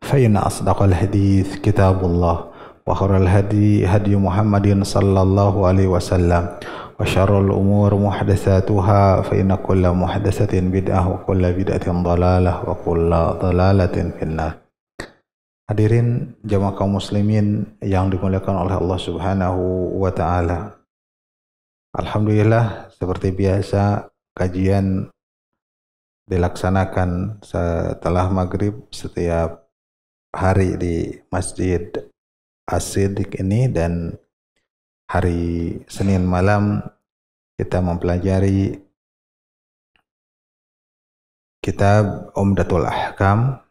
فإن أصدق الحديث كتاب الله وخير الهدي هدي محمد صلى الله عليه وسلم وشر الأمور محدثاتها فإن كل محدثة بدعة وكل بدعة ضلالة وكل ضلالة في النار. Hadirin jamaah kaum muslimin yang dimuliakan oleh Allah Subhanahu wa taala. Alhamdulillah, seperti biasa kajian dilaksanakan setelah maghrib setiap hari di Masjid As-Siddiq ini, dan hari Senin malam kita mempelajari kitab Umdatul Ahkam.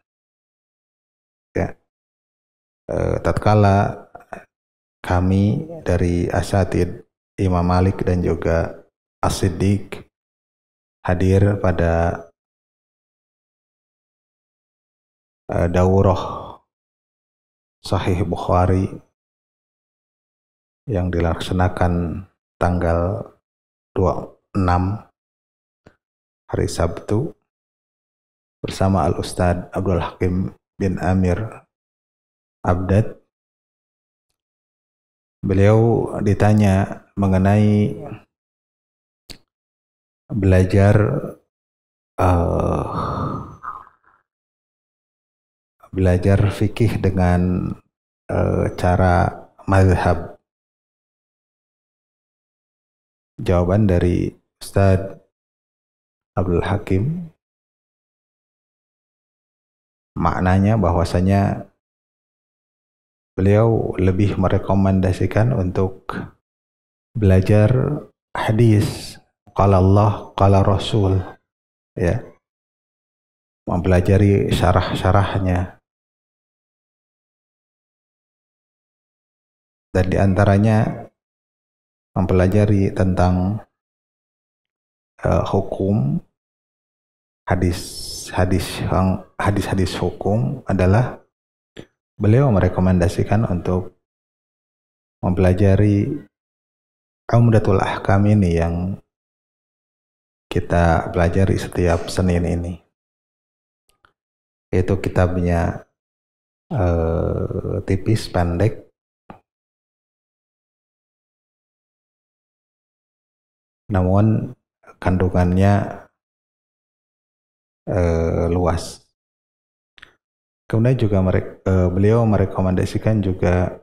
Ya. Tatkala kami dari Asatid Imam Malik dan juga As-Siddiq hadir pada daurah Sahih Bukhari yang dilaksanakan tanggal 26 hari Sabtu bersama Al-Ustadz Abdul Hakim bin Amir Abdad. Beliau ditanya mengenai belajar fikih dengan cara mazhab. Jawaban dari Ustadz Abdul Hakim maknanya bahwasanya beliau lebih merekomendasikan untuk belajar hadis qala Allah qala Rasul, ya, mempelajari syarah-syarahnya, dan diantaranya mempelajari tentang hukum hadis-hadis hukum adalah beliau merekomendasikan untuk mempelajari Umdatul Ahkam ini yang kita pelajari setiap Senin ini, yaitu kitabnya tipis pendek, namun kandungannya luas. Kemudian juga beliau merekomendasikan juga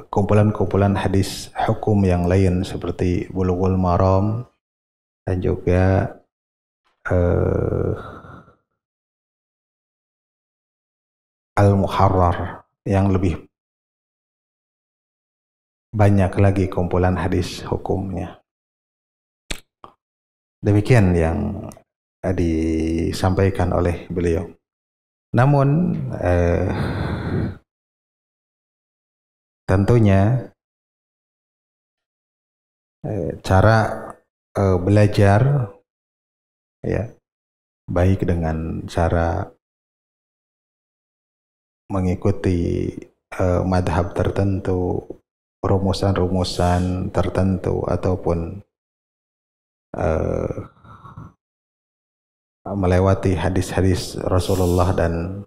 kumpulan-kumpulan hadis hukum yang lain seperti Bulughul Maram dan juga Al-Muharrar yang lebih banyak lagi kumpulan hadis hukumnya. Demikian yang disampaikan oleh beliau. Namun tentunya cara belajar, ya, baik dengan cara mengikuti madhab tertentu, rumusan-rumusan tertentu, ataupun melewati hadis-hadis Rasulullah dan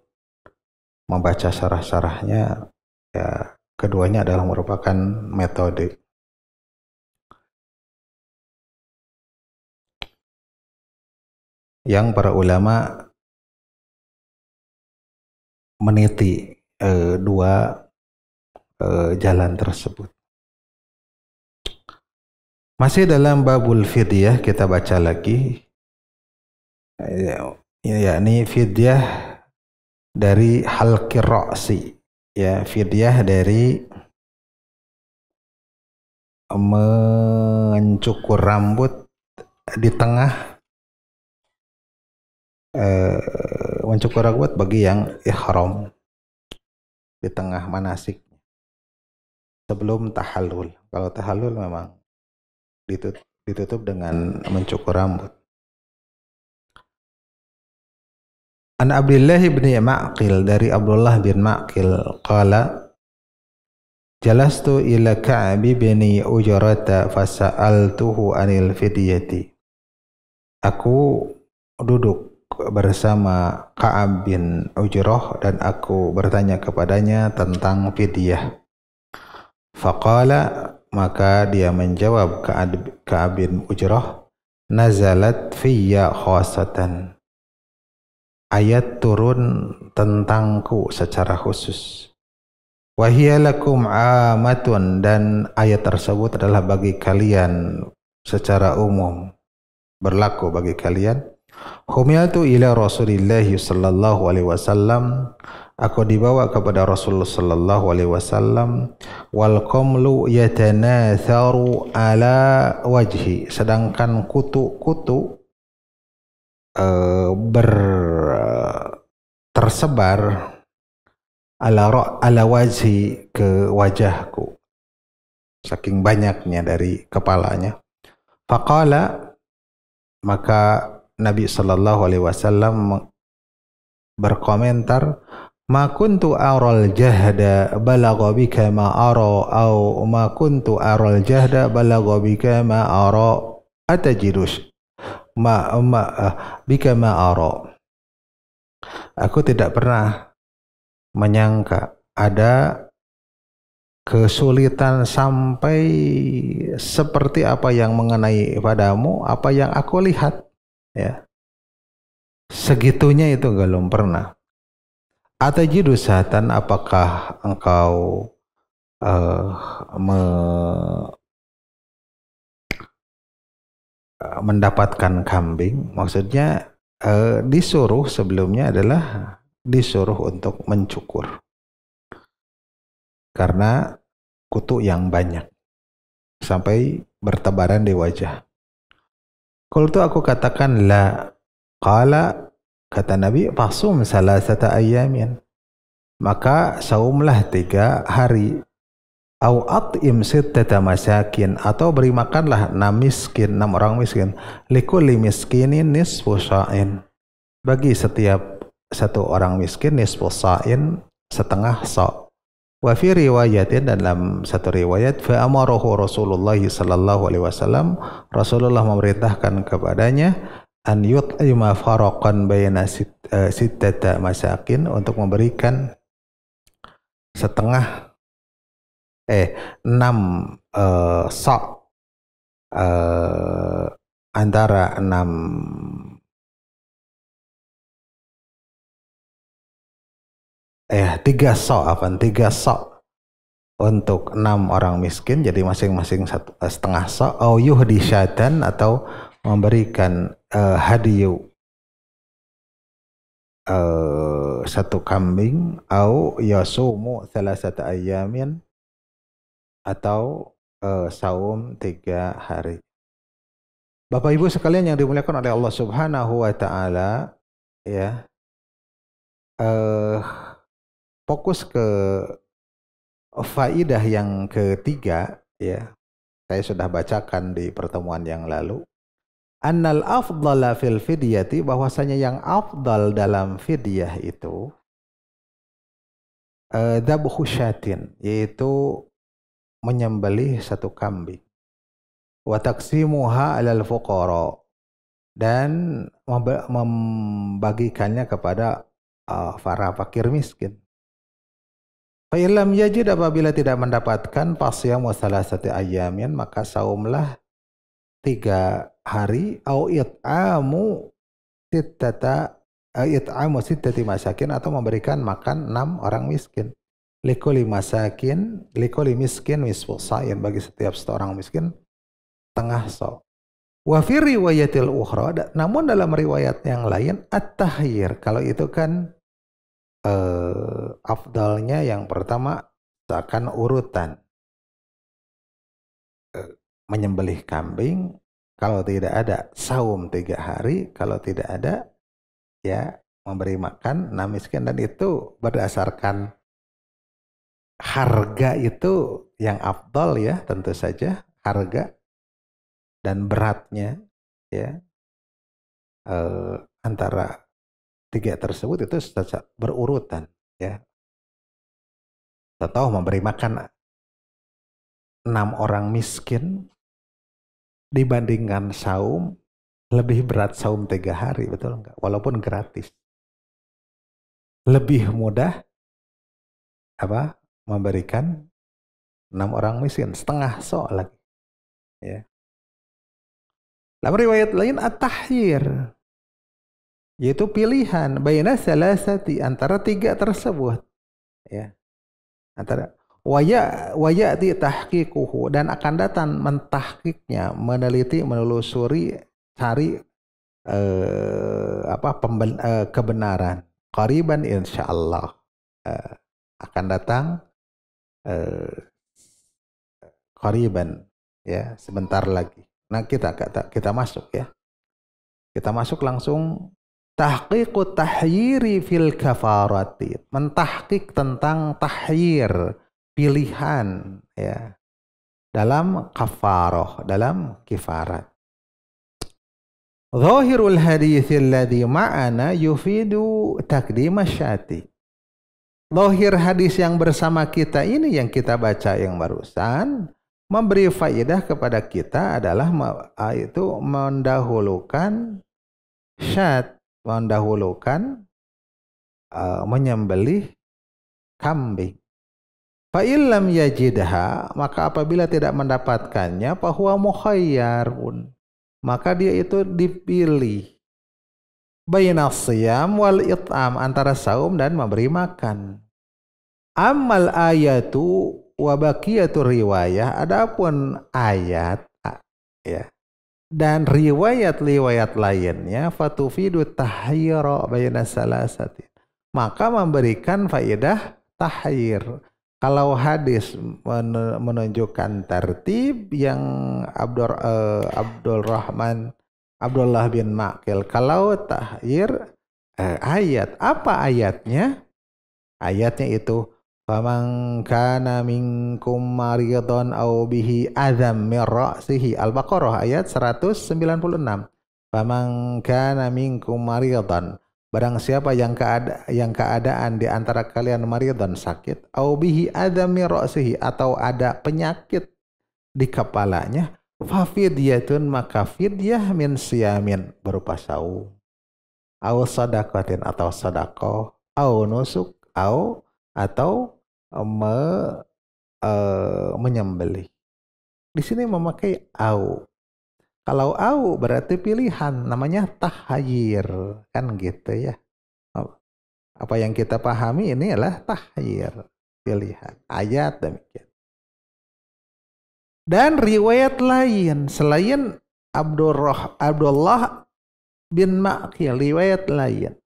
membaca syarah-syarahnya, ya, keduanya adalah merupakan metode. Yang para ulama meniti dua jalan tersebut. Masih dalam babul fidyah, kita baca lagi, yakni fidyah dari halqir ra'si, ya, fidyah dari mencukur rambut di tengah mencukur rambut bagi yang ihram di tengah manasik sebelum tahallul. Kalau tahallul memang ditutup dengan mencukur rambut. An Abdullah bin Ma'qil, dari Abdullah bin Ma'qil, qala jalastu ila Ka'b bin Ujrata fasa'altuhu anil fidyati. Aku duduk bersama Ka'ab bin Ujrah dan aku bertanya kepadanya tentang fidyah. Faqala, maka dia menjawab, Ka'ab bin Ujrah, nazalat fiyya khasatan. Ayat turun tentangku secara khusus. Wa hiya lakum amatun, dan ayat tersebut adalah bagi kalian secara umum, berlaku bagi kalian. Humiltu ila Rasulillah sallallahu alaihi wasallam, aku dibawa kepada Rasulullah sallallahu alaihi wasallam, wal qamlu yatanatharu ala wajhi, sedangkan kutu-kutu tersebar ala wajhi, ke wajahku, saking banyaknya dari kepalanya. Faqala, maka Nabi sallallahu alaihi wasallam berkomentar, ma kuntu aral jahda balagha bika ma ara, au ma kuntu aral jahda balagha bika ma ara, atajidus bika ma ara. Aku tidak pernah menyangka ada kesulitan sampai seperti apa yang mengenai padamu, apa yang aku lihat, ya. Segitunya itu belum pernah. Atajidu satan, apakah engkau mendapatkan kambing? Maksudnya disuruh, sebelumnya adalah disuruh untuk mencukur karena kutu yang banyak sampai bertebaran di wajah. Qultu, aku katakan, la. Qala, kata Nabi, fasum salasata ayamin, maka saumlah 3 hari. Au at'im sittata masakin, atau beri makanlah 6 miskin, 6 orang miskin. Likulli miskinin nisfu sa'in, bagi setiap 1 orang miskin nisfu sa'in, setengah sa'. Wa fi riwayatin, dalam 1 riwayat, fa amarahu Rasulullah sallallahu alaihi wasallam, Rasulullah memerintahkan kepadanya, an yut'ima faraqan baina sittata masakin, untuk memberikan setengah 6 sa' antara 6 3 sa', 3 sa' untuk 6 orang miskin, jadi masing-masing setengah sa'. Au yuhdi syatan, atau memberikan hadiah 1 kambing. Au yasumu salasata ayamin, atau saum 3 hari. Bapak Ibu sekalian yang dimuliakan oleh Allah Subhanahu wa taala, ya. Fokus ke faidah yang ketiga, ya. Saya sudah bacakan di pertemuan yang lalu. Annal afdala fil fidyati, bahwasanya yang afdal dalam fidyah itu dzabhu syatin, yaitu menyembelih 1 kambing. Wa taqsimuha 'alal fuqara, dan membagikannya kepada para fakir miskin. Fa illam yajid, apabila tidak mendapatkan, fasyamu salasati ayamin, maka saumlah 3 hari. Au it'amu sittati masakin, atau memberikan makan 6 orang miskin. Likuli miskin nisfu sa'in, bagi setiap 1 orang miskin setengah sa'. Wa fi riwayatil ukhra, namun dalam riwayat yang lain, at-tahyir, kalau itu kan afdalnya yang pertama akan urutan, menyembelih kambing, kalau tidak ada saum 3 hari, kalau tidak ada, ya, memberi makan 6 miskin. Dan itu berdasarkan harga, itu yang afdal, ya, tentu saja harga dan beratnya, ya, antara 3 tersebut itu berurutan, ya. Atau memberi makan 6 orang miskin dibandingkan saum Lebih berat saum 3 hari, betul enggak? Walaupun gratis. Lebih mudah apa? Memberikan 6 orang miskin, setengah so lagi. Ya. Dalam riwayat lain at-tahyir, yaitu pilihan baina salasati, antara 3 tersebut. Ya. Antara waya di tahqiquhu, dan akan datang mentahqiqnya, meneliti, menelusuri, cari kebenaran. Qariban insyaallah, akan datang qariban, ya, sebentar lagi. Nah, kita masuk ya. Kita masuk langsung tahqiqut tahyiri fil kafarati. Mentahqiq tentang tahyir, pilihan, ya, dalam kafaroh, dalam kifarat. Zahirul hadits alladhi ma'ana yufidu taqdim asyati. Zahir hadis yang bersama kita ini, yang kita baca yang barusan, memberi faedah kepada kita adalah itu mendahulukan syat, mendahulukan menyembelih kambing. Fa illam yajidha, maka apabila tidak mendapatkannya, fahuwa mukhayyarun, maka dia itu dipilih. Bainas siyam wal it'am, antara saum dan memberi makan. Amal ayatu wa baqiyatu riwayah, adapun ayat, ya, dan riwayat-riwayat lainnya, fatufidu tahyira baina salasati, maka memberikan faedah tahyir. Kalau hadis menunjukkan tertib yang Abdullah bin Maqil, kalau tahyir ayat, apa ayatnya? Ayatnya itu faman kana minkum maridun aw bihi adzam min ra'sihi, Al-Baqarah ayat 196. Faman kana minkum maridun, barang siapa yang keadaan di antara kalian maridun, sakit, aw bihi adzam min ra'sihi, atau ada penyakit di kepalanya, fa fidyatun, maka fidyah min siyamin, berupa saum, aw sadaqatin, atau sedekah, aw nusuk, atau menyembelih. Di sini memakai au. Kalau au berarti pilihan, namanya tahyir, kan gitu ya. Apa yang kita pahami ini adalah tahyir, pilihan. Ayat demikian. Dan riwayat lain selain Abdullah bin Maqil, riwayat lain.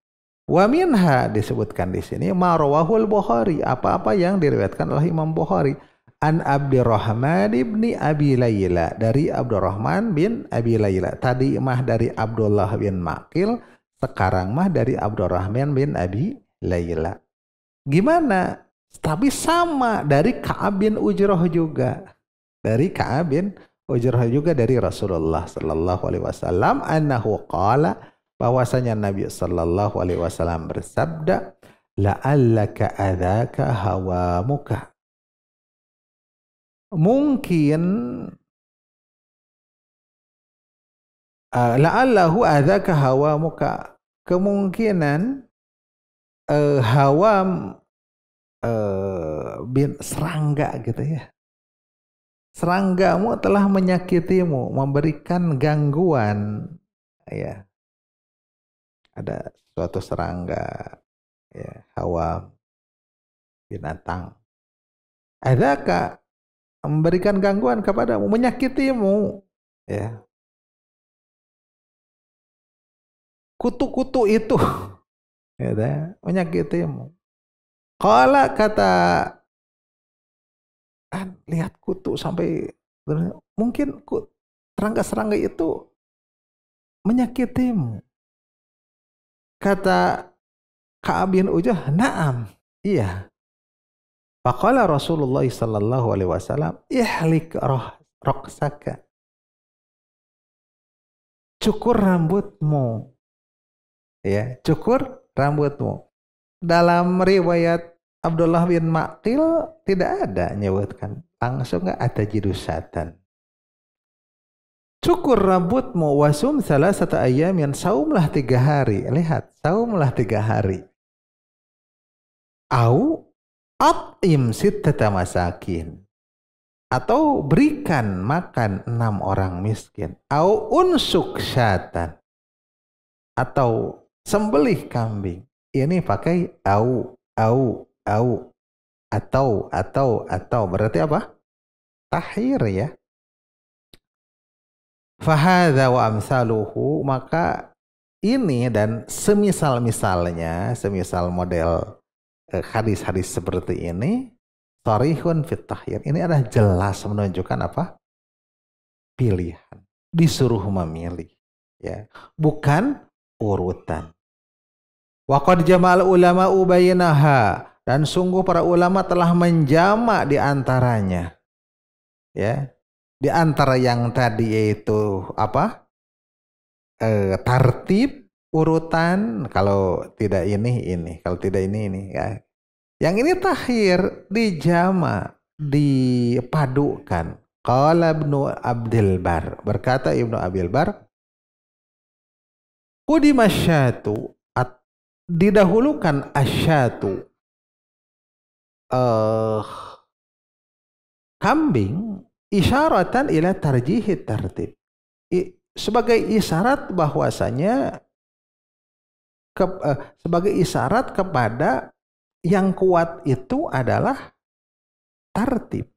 Wa minha, disebutkan di sini, ma rawahul Bukhari, apa-apa yang diriwayatkan oleh Imam Bukhari, an Abdurrahman ibni Abi Layla, dari Abdurrahman bin Abi Layla. Tadi mah dari Abdullah bin Maqil, sekarang mah dari Abdurrahman bin Abi Layla. Gimana? Tapi sama, dari Ka'ab bin Ujrah juga. Dari Ka'ab bin Ujrah juga, dari Rasulullah sallallahu alaihi wasallam, annahu qala, bahwasanya Nabi sallallahu alaihi wasallam bersabda, la'allaka adzaka hawamuka, mungkin la'allahu adzaka hawamuka, kemungkinan hawam bin serangga gitu ya, seranggamu telah menyakitimu, memberikan gangguan, ya. Ada suatu serangga, ya, hawam, binatang, adzaka, memberikan gangguan kepadamu, menyakitimu, ya. Kutu-kutu itu, ya, menyakitimu. Qala, kata, lihat kutu sampai, mungkin serangga-serangga itu menyakitimu. Kata Ka'ab bin Ujrah, na'am, iya. Faqala Rasulullah sallallahu alaihi wasallam, ihlik raksaka, cukur rambutmu, ya, cukur rambutmu. Dalam riwayat Abdullah bin Maqil tidak ada nyebutkan langsung, nggak ada jidusatan. cukur rambutmu wasum salah satu ayam yang saumlah 3 hari. Lihat, saumlah 3 hari. Au at'im sittata masakin. Atau berikan makan 6 orang miskin. Au unsuk syatan. Atau sembelih kambing. Ini pakai au. Atau. Berarti apa? Tahir ya. Fahadha wa amsaluhu, maka ini dan semisal-misalnya, semisal model hadis-hadis seperti ini, sharihun fit tahyir. Ini adalah jelas menunjukkan apa? Pilihan. Disuruh memilih. Ya. Bukan urutan. Wa qad jama'al ulama ubaynaha, dan sungguh para ulama telah menjama di antaranya. Ya. Di antara yang tadi yaitu apa? Tartib, urutan, kalau tidak ini, kalau tidak ini ya. Yang ini takhir, dijama, dipadukan. Qala Ibnu Abdul Bar, berkata Ibnu Abdul Bar, qudimasyatu, didahulukan asyatu, kambing, isyaratan ila tarjihit tartib, sebagai isyarat bahwasanya sebagai isyarat kepada yang kuat itu adalah tartib,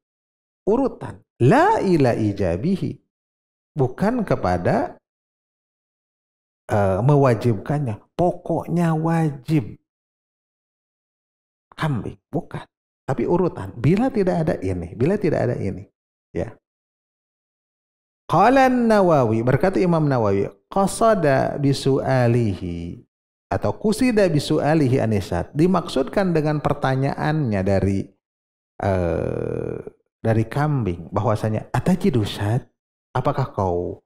urutan, la ila ijabihi, bukan kepada mewajibkannya, pokoknya wajib kambing, bukan, tapi urutan. Bila tidak ada ini, ya. Qala Nawawi, berkata Imam Nawawi, qasada bisu'alihi, atau kusida bisu'alihi anisat, dimaksudkan dengan pertanyaannya dari kambing, bahwasanya atajidu syat, apakah kau,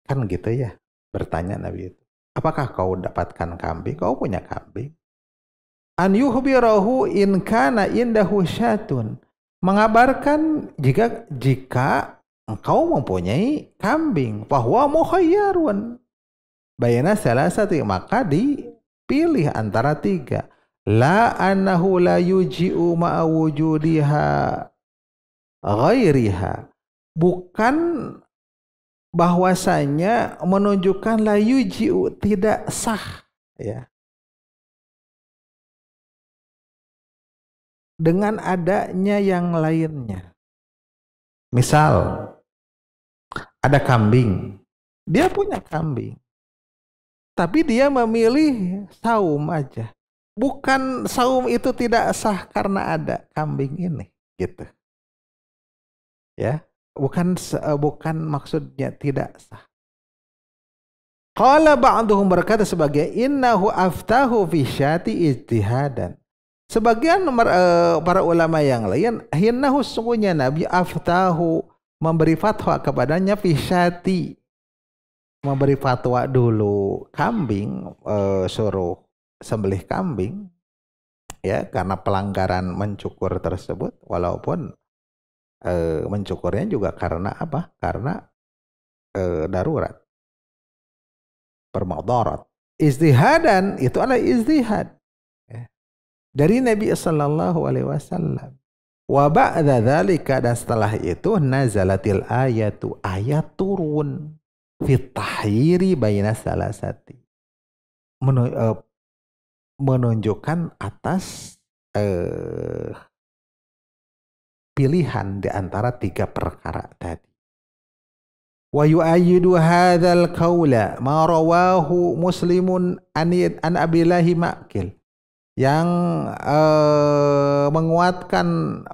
kan gitu ya, bertanya Nabi itu, apakah kau dapatkan kambing, kau punya kambing? An yuhbirahu in kana indahu syatun, mengabarkan jika engkau mempunyai kambing, bahwa mukhayyarun bayana salasati, maka dipilih antara 3. La annahu la yuji'u ma'a wujudiha ghairiha, bukan bahwasanya menunjukkan la yuji'u, tidak sah ya, dengan adanya yang lainnya. Misal ada kambing, dia punya kambing, tapi dia memilih saum aja. Bukan saum itu tidak sah karena ada kambing ini, gitu. Ya, bukan maksudnya tidak sah. Qala ba'duhum, berkata sebagai innahu aftahu fi syati ijtihadan. Sebagian para ulama yang lain, hinnahu, sungguhnya Nabi aftahu, memberi fatwa kepadanya fi syati, memberi fatwa dulu kambing, suruh sembelih kambing ya, karena pelanggaran mencukur tersebut, walaupun mencukurnya juga karena apa? Karena darurat, bermadarat. Ijtihadan, itu adalah ijtihad ya, dari Nabi sallallahu alaihi wasallam. Wa ba'da dzalika, dan setelah itu nazalatil ayatu, ayat turun fit tahiri baina salasati, menunjukkan atas pilihan di antara 3 perkara tadi. Wa yu'ayyidu hadzal qaula ma rawahu Muslimun an Abillahi Ma'qil, yang menguatkan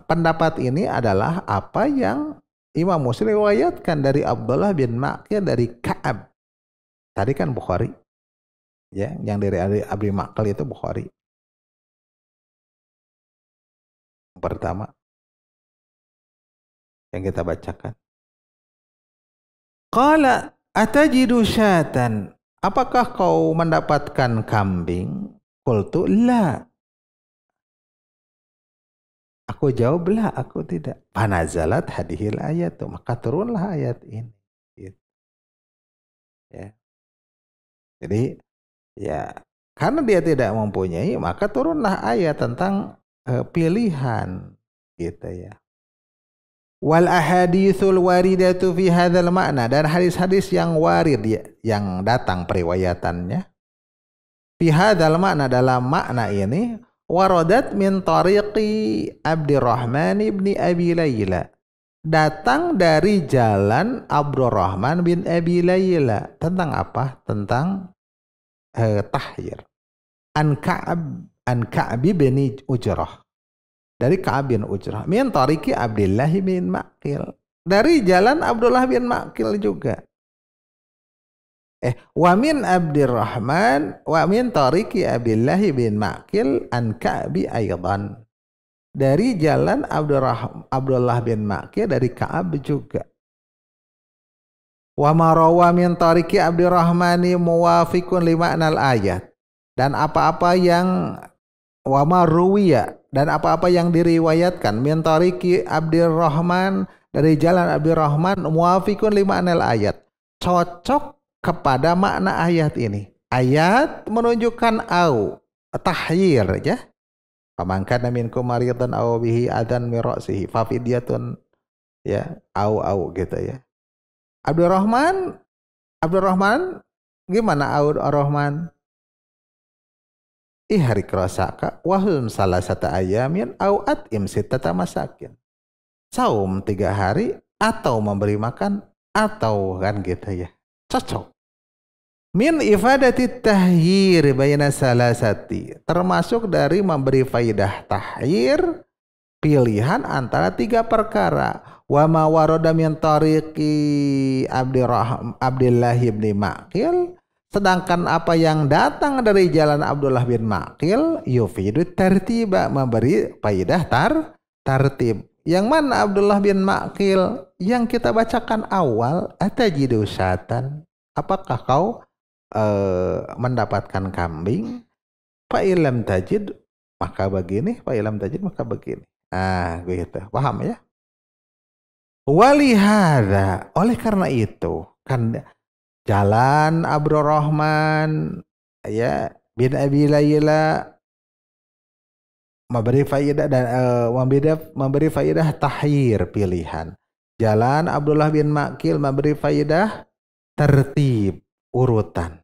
pendapat ini adalah apa yang Imam Muslim riwayatkan dari Abdullah bin Ma'qil dari Ka'ab. Tadi kan Bukhari ya, yang dari Abi Ma'qil itu Bukhari. Yang pertama yang kita bacakan, qala atajidu syatan, apakah kau mendapatkan kambing? Qultu la, aku jawab la, aku tidak. Panazalat hadhil ayat, maka turunlah ayat ini. Ya. Jadi ya karena dia tidak mempunyai maka turunlah ayat tentang pilihan gitu ya. Wal ahaditsul waridatu fi hadzal makna, dan hadis-hadis yang warid yang datang periwayatannya fi hadzal makna, dalam makna ini, waradat min tariqi Abdurrahman ibni Abi Layla, datang dari jalan Abdurrahman bin Abi Layla. Tentang apa? Tentang tahyir. An Ka'ab bin Ujrah, dari Ka'ab bin Ujrah, min tariqi Abdullah bin Maqil, dari jalan Abdullah bin Maqil juga. Wa min Abdurrahman wa min tariqi Abdullah bin Maqil an Ka'bi aidan, dari jalan Abdullah bin Maqil dari Ka'ab juga. Wa ma rawa min tariqi Abdurrahmani muwafiqun li ma'nal ayat, dan apa-apa yang wa ma ruwiya, dan apa-apa yang diriwayatkan min tariqi Abdurrahman, dari jalan Abdurrahman, muwafiqun li ma'nal ayat, cocok kepada makna ayat ini. Ayat menunjukkan tahyir ya. Faman kana minkum maridan aw bihi adan min ra'sihi fa fidyatun ya au gitu ya. Abdurrahman gimana Abdurrahman? Ihrik rasaka wahum salasata ayamin au at'im sittata masakin. Saum 3 hari atau memberi makan atau kan gitu ya. Cocok. Min ifadati tahyir bayna salasati, termasuk dari memberi faidah tahyir pilihan antara 3 perkara. Wa ma warada min tariqi Abdullah bin Maqil, sedangkan apa yang datang dari jalan Abdullah bin Maqil yufidu tartiba, memberi faidah tartib. Yang mana Abdullah bin Maqil yang kita bacakan awal, atajidu syatan, apakah kau mendapatkan kambing? Fa ilam tajid maka begini, fa ilam tajid maka begini. Gitu. Paham ya? Walihada, oleh karena itu kan jalan Abdurrahman ya bin Abi Layla memberi faidah dan memberi faidah tahyir pilihan. Jalan Abdullah bin Maqil memberi faidah tertib urutan.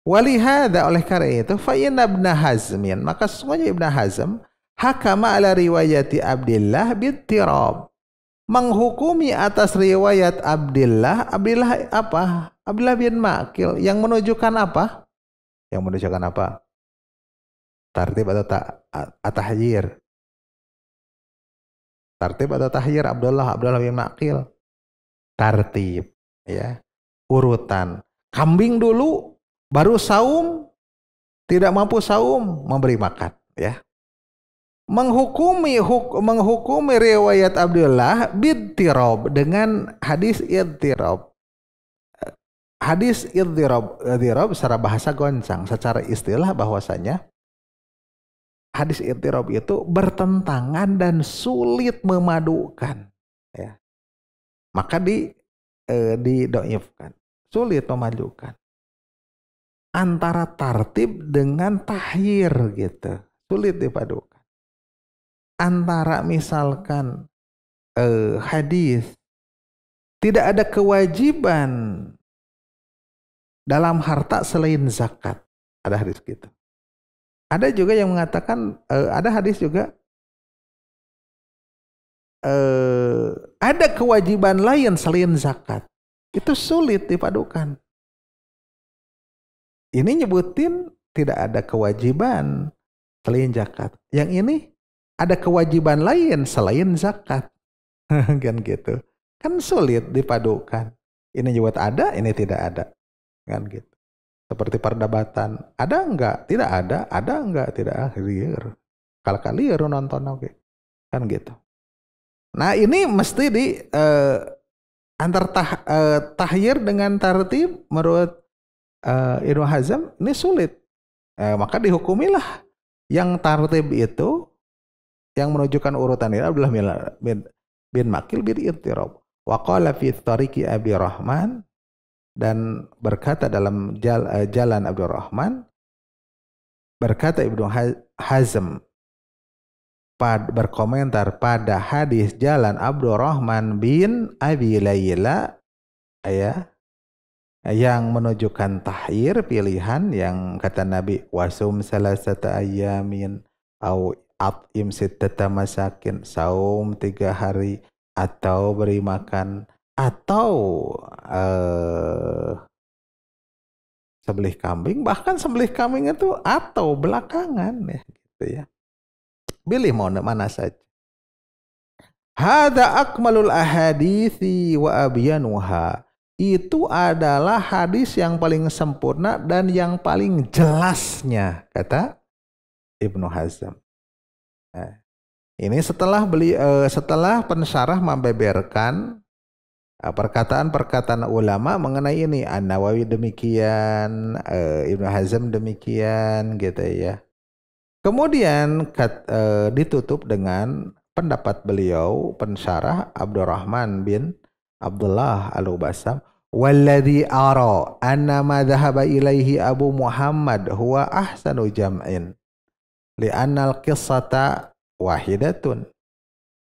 Walihada, oleh karena itu, fa inna Ibn Hazmin, maka sesungguhnya Ibn Hazm hakama ala riwayati Abdullah bittirab, menghukumi atas riwayat Abdullah apa? Abdullah bin Maqil yang menunjukkan apa? Yang menunjukkan apa? Tartib atau tahyir? Tartib atau tahyir Abdullah bin Maqil? Tartib ya, urutan. Kambing dulu, baru saum, tidak mampu saum, memberi makan ya. Menghukumi riwayat Abdullah bittirab, dengan hadis idtirab. Hadis idtirab secara bahasa goncang, secara istilah bahwasanya hadis idtirab itu bertentangan dan sulit memadukan ya. Maka didoifkan, sulit memadukan antara tartib dengan tahyir gitu, sulit dipadukan. Antara misalkan hadis tidak ada kewajiban dalam harta selain zakat, ada hadis gitu. Ada juga yang mengatakan ada hadis juga ada kewajiban lain selain zakat, itu sulit dipadukan. Ini nyebutin tidak ada kewajiban selain zakat. Yang ini ada kewajiban lain selain zakat. Kan gitu. Kan sulit dipadukan. Ini nyebut ada, ini tidak ada. Kan gitu. Seperti perdebatan. Ada enggak? Tidak ada. Ada enggak? Tidak ada. Liar. Kalau liar nonton oke. Kan gitu. Nah ini mesti di antar tahyir dengan tartib menurut Ibnu Hazm ini sulit. Maka dihukumilah yang tartib itu, yang menunjukkan urutan ini adalah bin Maqil bin Ittirab. Wa qala fi tariqi Abi Rahman dan berkata dalam Jalan Abdurrahman, berkata Ibnu Hazm berkomentar pada hadis Jalan Abdurrahman bin Abi Layla ya, yang menunjukkan tahir pilihan, yang kata Nabi wasum salasata ayamin au at'im sittata masakin, saum 3 hari atau beri makan atau sembelih kambing, bahkan sembelih kambing itu atau belakangan ya gitu ya. Pilih mau mana saja. Hada akmalul ahadithi wa abyanuha. Itu adalah hadis yang paling sempurna dan yang paling jelasnya, kata Ibnu Hazm. Nah, ini setelah pensyarah membeberkan perkataan-perkataan ulama mengenai ini. An-Nawawi demikian, Ibnu Hazm demikian gitu ya. Kemudian ditutup dengan pendapat beliau pensyarah Abdurrahman bin Abdullah Al-Ubassam, walladzi ara anna ma dhahaba ilaihi Abu Muhammad huwa ahsanu jam'in li'anna al-qissata wahidatun.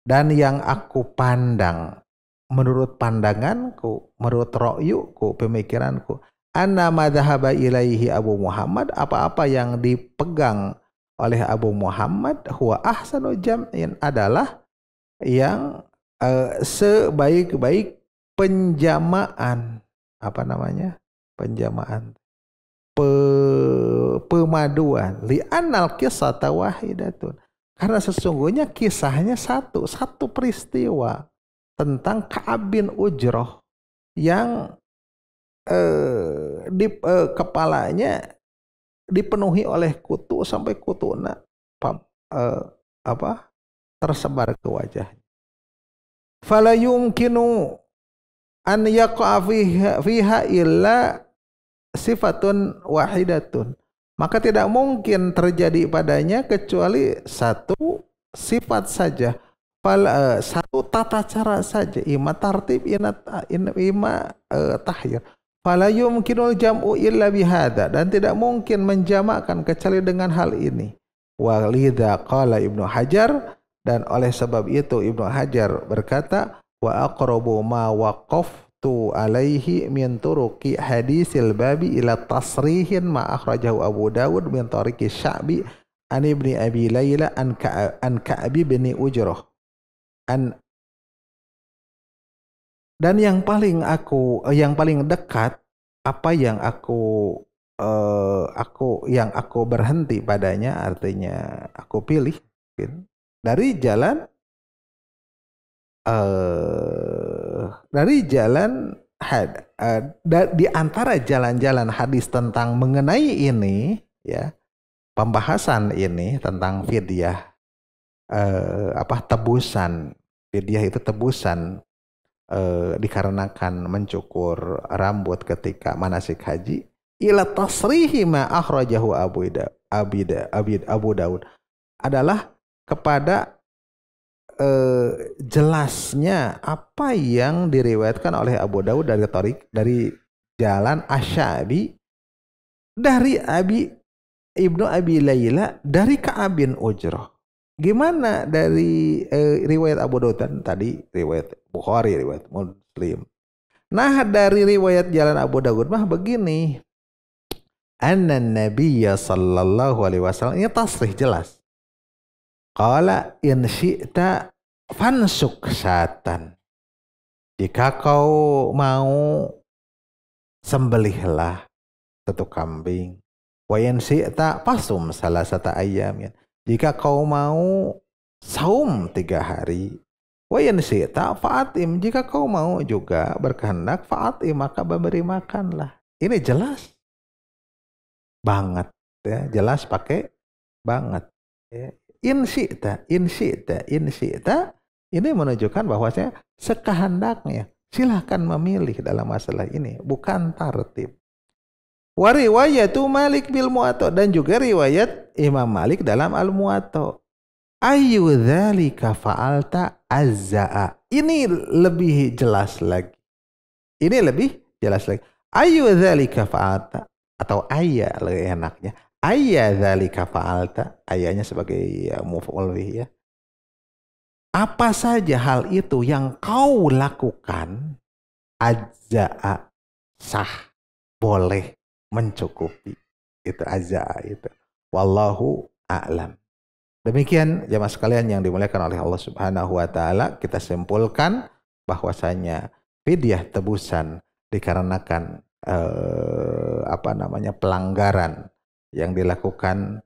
Dan yang aku pandang, menurut pandanganku, menurut ra'yuku, pemikiranku, anna ma dhahaba ilaihi Abu Muhammad, apa-apa yang dipegang oleh Abu Muhammad huwa ahsanu jam'in, adalah yang sebaik-baik penjamaan, penjamaan, pemaduan, li'annal qissata wahidatun, karena sesungguhnya kisahnya satu peristiwa tentang Ka'ab bin Ujrah yang kepalanya dipenuhi oleh kutu sampai kutuna tersebar ke wajahnya. Fala yumkinu an yaqa fiha illa sifatun wahidatun. Maka tidak mungkin terjadi padanya kecuali satu sifat saja. Satu tata cara saja. Ima tartib, ima tahyir. Fala yumkinul jam'u illa bihada, dan tidak mungkin menjamakkan kecuali dengan hal ini. Walidha qala Ibnu Hajar, dan oleh sebab itu Ibnu Hajar berkata, wa aqrabu ma waqaftu alaihi min turuqi hadisil babi ila tasrihin ma akhrajahu Abu Dawud min tariqi Sya'bi an Ibni Abi Layla an Ka'bi bin Ujrah dan yang paling dekat, apa yang aku berhenti padanya, artinya aku pilih dari jalan di antara jalan-jalan hadis tentang mengenai ini ya, pembahasan ini tentang fidyah, tebusan. Fidyah itu tebusan dikarenakan mencukur rambut ketika manasik haji, ila tasrihi ma akhrajahu Abu Daud, adalah kepada jelasnya apa yang diriwayatkan oleh Abu Daud dari jalan Asy-Sya'bi dari Ibnu Abi Layla dari Ka'ab bin Ujrah. Gimana dari riwayat Abu Daud tadi, riwayat Bukhari, riwayat Muslim. Nah, dari riwayat jalan Abu Daud mah begini. Anna Nabiyya sallallahu alaihi wasallam, ini tasrih jelas. Qala in syi'ta fansuk syatan. Jika kau mau sembelihlah satu kambing. Wa in syi'ta fasum salasata ayyamin. Jika kau mau saum 3 hari. Wa in syi'ta fa'atim. Jika kau mau juga berkehendak fa'atim, maka beri makanlah. Ini jelas banget ya, jelas pakai banget ya. In syi'ta ini menunjukkan bahwasanya sekehendaknya, silahkan memilih dalam masalah ini, bukan tartib. Wa riwayatu Malik bil Muwatta, dan juga riwayat Imam Malik dalam Al Muwatta. Ayu dzalika fa'alta azza'a. Ini lebih jelas lagi. Ayu dzalika fa'alta, atau ayya lebih enaknya. Ayya dzalika fa'alta, ayanya sebagai maf'ul bih ya. Apa saja hal itu yang kau lakukan, ajza'a, sah, boleh, mencukupi. Itu ajza'a itu. Wallahu a'lam. Demikian jemaah sekalian yang dimuliakan oleh Allah Subhanahu wa taala, kita simpulkan bahwasanya fidyah tebusan dikarenakan pelanggaran yang dilakukan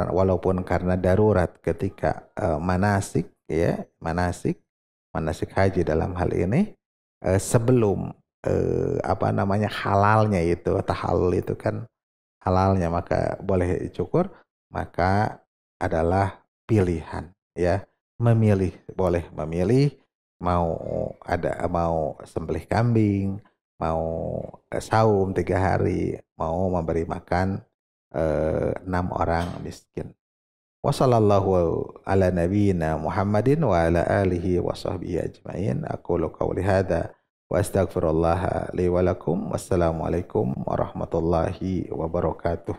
walaupun karena darurat ketika manasik ya, manasik haji dalam hal ini sebelum halalnya itu, tahallul itu kan halalnya, maka boleh cukur, maka adalah pilihan ya, memilih, boleh memilih mau sembelih kambing, mau saum 3 hari, mau memberi makan 6 orang miskin. Wassallallahu ala nabiyyina Muhammadin wa ala alihi wa sahbihi ajmain. Aqulu qawli hadza wa astaghfirullah li wa lakum. Wassalamualaikum warahmatullahi wabarakatuh.